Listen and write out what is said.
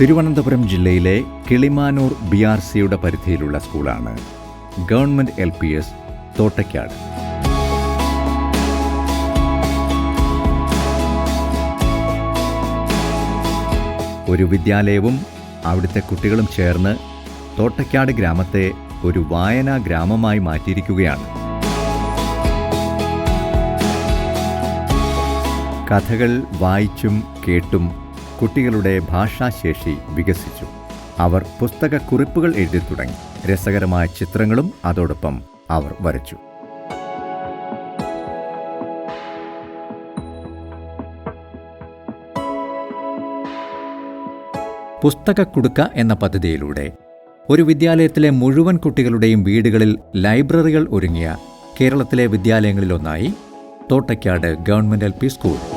തിരുവനന്തപുരം ജില്ലയിലെ കിളിമാനൂർ BRCയുടെ പരിധിയിലുള്ള സ്കൂളാണ് ഗവൺമെന്റ് LPS തോട്ടയ്ക്കാട്. ഒരു വിദ്യാലയവും അവിടുത്തെ കുട്ടികളും ചേർന്ന് തോട്ടയ്ക്കാട് ഗ്രാമത്തെ ഒരു വായനാ ഗ്രാമമായി മാറ്റിയിരിക്കുകയാണ്. കഥകൾ വായിച്ചും കേട്ടും കുട്ടികളുടെ ഭാഷാശേഷി വികസിച്ചു. അവർ പുസ്തകക്കുറിപ്പുകൾ എഴുതി തുടങ്ങി. രസകരമായ ചിത്രങ്ങളും അതോടൊപ്പം അവർ വരച്ചു. പുസ്തകക്കുടുക്ക എന്ന പദ്ധതിയിലൂടെ ഒരു വിദ്യാലയത്തിലെ മുഴുവൻ കുട്ടികളുടെയും വീടുകളിൽ ലൈബ്രറികൾ ഒരുങ്ങിയ കേരളത്തിലെ വിദ്യാലയങ്ങളിലൊന്നായി തോട്ടയ്ക്കാട് ഗവൺമെന്റ് LP സ്കൂൾ.